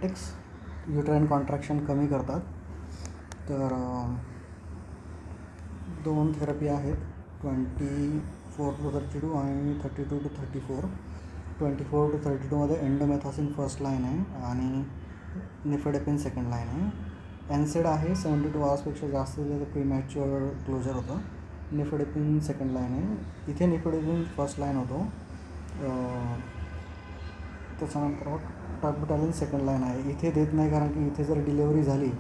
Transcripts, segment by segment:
डायलेटिक्स uterine contraction कमी करतात. तर 2 थेरपी आहेत, 24 to 32 आणि 32 to 34. 24 to 32 मध्ये एंडोमेथासिन फर्स्ट लाईन आहे आणि निफेडेपिन सेकंड लाईन आहे. एनसेड आहे 72 आवर्सपेक्षा जास्त दिलं तर प्रीमॅच्युअर क्लोजर होतं. निफेडेपिन सेकंड लाईन आहे. इथे निफेडेपिन फर्स्ट लाईन होतो. त्याच्यानंतर मग टर्बिटॅलिन सेकंड लाईन आहे. इथे देत नाही कारण की इथे जर डिलेवरी झाली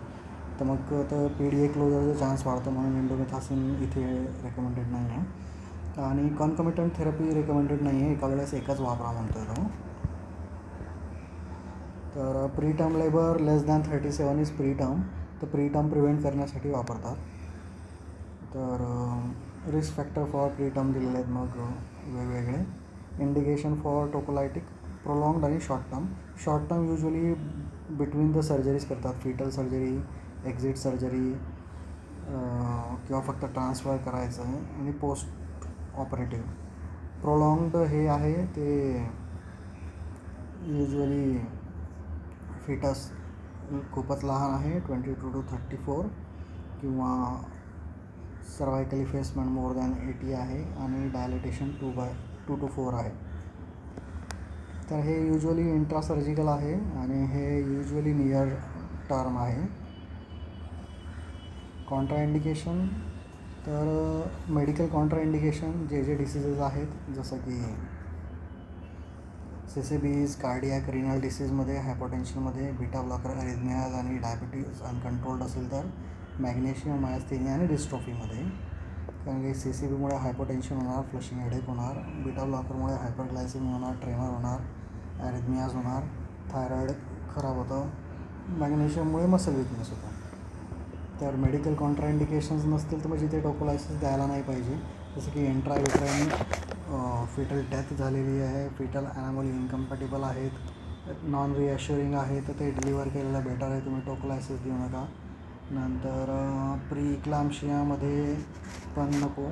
तर मग तर PDA क्लोजरचा चान्स वाढतो, म्हणून एंडोमेथासिन इथे रेकमेंडेड नाही आहे. आणि कॉन्कमिटंट थेरपी रेकमेंडेड नाही आहे, एका वेळेस एकच वापरा म्हणतो आहे तो. तर pre term labour less than 37 is pre term, तर प्री टर्म प्रिव्हेंट करण्यासाठी वापरतात. तर risk factor for pre term दिलेले आहेत मग वेगवेगळे. इंडिकेशन फॉर टोकोलायटिक प्रोलॉंग्ड आणि short term. Short term usually between the surgeries करतात, फिटल सर्जरी, एक्झिट सर्जरी किंवा फक्त ट्रान्सफर करायचं आहे आणि पोस्ट ऑपरेटिव्ह. प्रोलॉंग्ड हे आहे ते युजली फिटस खूपच लहान आहे 22 to 34 किंवा सर्वायकल इफेसमेंट मोर दॅन 80 आहे आणि डायलेटेशन 2 to 4 आहे. तर हे युजली इंट्रासर्जिकल आहे आणि हे युजली नियर टर्म आहे. कॉन्ट्राइंडिकेशन, तर मेडिकल कॉन्ट्राइंडिकेशन जे डिसीजेस आहेत जसं की CCBs, कार्डियाक, रिनल डिसीजमध्ये, हायपोटेन्शनमध्ये, बीटा ब्लॉकर, अरिथमियाज आणि डायबिटीज अनकंट्रोल्ड असेल तर मॅग्नेशियम, मायस्थेनिया आणि डिस्ट्रॉफीमध्ये. कारण की CCBमुळे हायपोटेन्शन होणार, फ्लशिंग हेडेक होणार, बीटा ब्लॉकरमुळे हायपरग्लायसेमिया होणार, ट्रेमर होणार, अरिथमियाज होणार, थायरॉईड खराब होतं, मॅग्नेशियममुळे मसल विकनेस होतं. तर मेडिकल कॉन्ट्राइंडिकेशन्स नसतील तर म्हणजे ते टोकोलायसिस द्यायला नाही पाहिजे. जसं की इंट्रायुट्राइन फिटल डेथ झालेली आहे, फिटल ॲनिमल इनकम्पॅटिबल आहेत, नॉन रिॲश्युरिंग आहे, तर ते डिलिव्हर केलेलं बेटर आहे, तुम्ही टोकोलायसिस देऊ नका. नंतर प्री इक्लाम्शियामध्ये पण नको,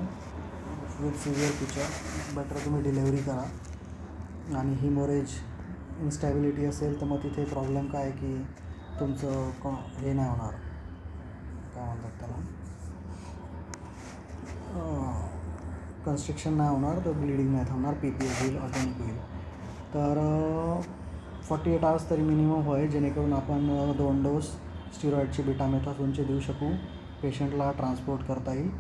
विथ सिव्हिअर पिक्चर बेटर तुम्ही डिलेवरी करा. आणि हिमोरेज इन्स्टॅबिलिटी असेल तर मग तिथे प्रॉब्लेम काय आहे की तुमचं हे नाही होणार, काय म्हणतात त्याला, कन्स्ट्रिक्शन नाही होणार, तर ब्लिडिंग नाही थांबणार, PPS होईल, ऑटोनिक होईल. तर 48 आवर्स तरी मिनिमम होय, जेणेकरून आपण 2 डोस स्टिरॉइडचे बीटामेथासोनचे देऊ शकू, पेशंटला ट्रान्सपोर्ट करता येईल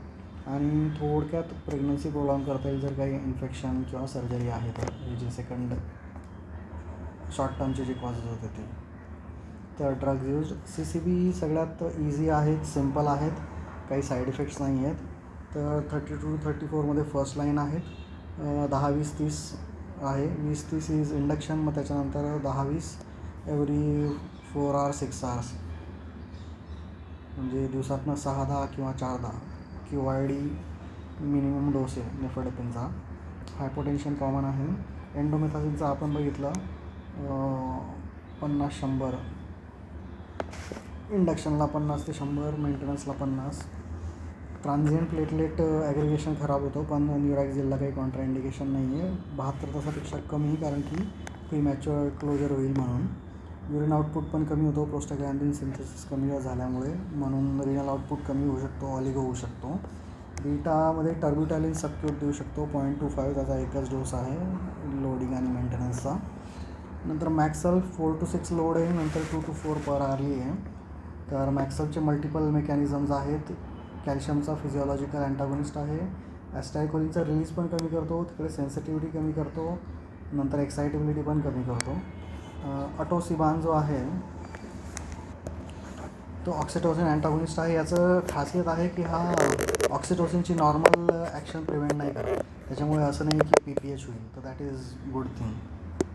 आणि थोडक्यात प्रेग्नन्सी प्रोलॉंग करता येईल जर काही इन्फेक्शन किंवा सर्जरी आहे तर, हे जे सेकंड शॉर्ट टर्मचे जे कॉजेस होते ते. तर ड्रग्ज यूज CCB सगळ्यात इझी आहेत, सिम्पल आहेत, काही साईड इफेक्ट्स नाही आहेत. तर 32 to 34 मध्ये फर्स्ट लाईन आहेत, 10, 20, 30 आहे. 20, 30 इज इंडक्शन, मग त्याच्यानंतर 10, 20 एव्हरी 4 hours 6 hours, म्हणजे दिवसातनं 6, 10 किंवा 4, 10 QID मिनिमम डोस आहे निफेडेपिनचा. हायपोटेन्शन कॉमन आहे. एंडोमेथासिनचा आपण बघितलं 50-100, इंडक्शनला 50 ते 100, मेंटेनन्सला 50. ट्रान्झिएंट प्लेटलेट ॲग्रिगेशन खराब होतो, पण न्यूरॅक्झिलला काही कॉन्ट्राइंडिकेशन नाही आहे. 72 तासापेक्षा कमी, कारण की प्रीमॅच्युअर क्लोजर होईल म्हणून. युरिन आउटपुट पण कमी होतो प्रोस्टाग्लॅन्डिन सिंथेसिस कमी झाल्यामुळे, म्हणून रिनल आउटपुट कमी होऊ शकतो, ऑलिगो होऊ शकतो. बीटामध्ये टर्बिटॅलिन सबक्यूट देऊ शकतो 0.25, त्याचा एकच डोस आहे लोडिंग आणि मेंटेनन्सचा. नंतर मॅक्सल 4 to 6 लोड आहे, नंतर 2 to 4 पर आवरली आहे. तर मॅक्सलचे मल्टिपल मेकॅनिझम्स आहेत. कॅल्शियमचा फिजिओलॉजिकल अँटागोनिस्ट आहे, ॲस्टायकोलिनचा रिलीज पण कमी करतो, तिकडे सेन्सिटिव्हिटी कमी करतो, नंतर एक्सायटेबिलिटी पण कमी करतो. अटोसिबान जो आहे तो ऑक्सिटोसिन अँटागोनिस्ट आहे. याचं खासियत आहे की हा ऑक्सिटोसिनची नॉर्मल ॲक्शन प्रिव्हेंट नाही करत, त्याच्यामुळे असं नाही की PPH होईल, तर that is good thing,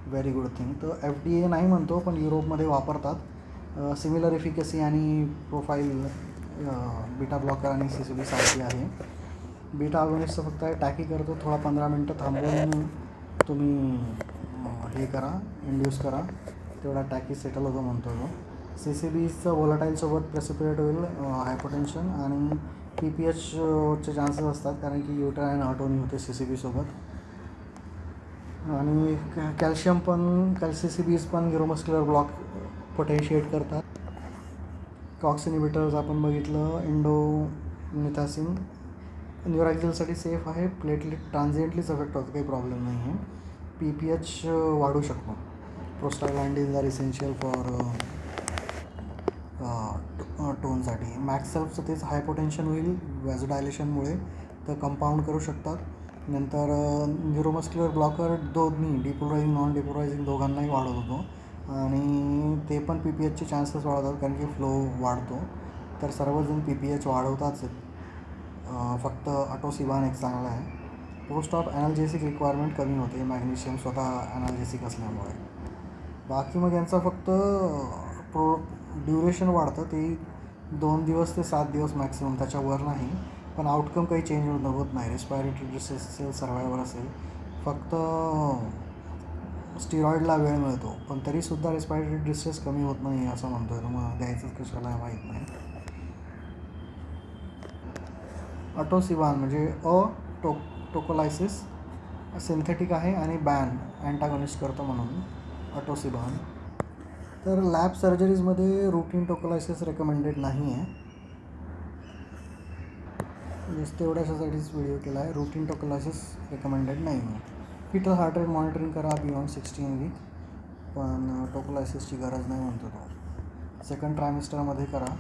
very good thing. तर FDA नाही म्हणतो, पण युरोपमध्ये वापरतात. सिमिलर एफिकसी आणि प्रोफाईल बीटा ब्लॉकर आणि CCB सारखी आहे. बीटा अगोनिस्टचं फक्त टॅकी करतो, थोडा 15 मिनटं थांबवून तुम्ही हे करा, इंड्यूस करा, तेवढा टॅकी सेटल होतो म्हणतो तो. CCBचं व्होलाटाईलसोबत प्रेसिपिटेट होईल हायपोटेन्शन आणि PPHचे चान्सेस असतात, कारण की युट्राइन ऑटोनी होते CCB सोबत. आणि कॅल्शियम पण CCBs पण न्यूरोमस्क्युलर ब्लॉक पोटेन्शिएट करतात. कॉक्स इनिबिटर्स आपण बघितलं, इंडोमिथासिन न्यूरॅक्झलसाठी सेफ आहे. प्लेटलेट ट्रान्झिएंटलीच अफेक्ट होतं, काही प्रॉब्लेम नाही आहे. PPH वाढू शकतो. प्रोस्टाग्लॅन्डिन्स आर इसेन्शियल फॉर टोनसाठी. मॅक्सल्फचं तेच हायपोटेन्शन होईल व्हॅझोडायलेशनमुळे, तर कंपाऊंड करू शकतात. नंतर न्यूरोमस्क्युलर ब्लॉकर दोन्ही डिपोलरायझिंग नॉन डिपोलरायझिंग दोघांनाही वाढवत होतो आणि ते पण PPHचे चान्सेस वाढवतात कारण की फ्लो वाढतो. तर सर्वजण PPH वाढवताच आहेत. फक्त अटोसिबान एक चांगला आहे. पोस्ट ऑफ ॲनाल्जेसिक रिक्वायरमेंट कमी होते मॅग्नेशियम स्वतः ॲनाल्जेसिक असल्यामुळे. बाकी मग यांचा फक्त ड्युरेशन वाढतं, ते 2 दिवस ते 7 दिवस मॅक्सिमम, त्याच्यावर नाही. पण आउटकम काही चेंज होत नाही. रेस्पायरेटरी डिस्ट्रेस असेल, सर्वायवर असेल, फक्त स्टिरॉइडला वेळ मिळतो, पण तरीसुद्धा रेस्पायरेटरी डिस्ट्रेस कमी होत नाही असं म्हणतोय. तर मग द्यायचंच कशाला माहीत नाही. अटोसिबान म्हणजे टोकोलायसिस सिंथेटिक आहे आणि बॅन अँटागॉनिस्ट करतो म्हणून अटोसिबान. तर लॅब सर्जरीजमध्ये रुटीन टोकोलायसिस रेकमेंडेड नाही आहे. जस्ट तेवढ्यासाठीच व्हिडिओ केला आहे. रुटीन टोकोलायसिस रेकमेंडेड नाही आहे. फिटल हार्ट रेट मॉनिटरिंग करा बियॉन्ड 16 वीक, पण टोकोलायसिसची गरज नाही म्हणतो तो. सेकंड ट्रायमिस्टरमध्ये करा.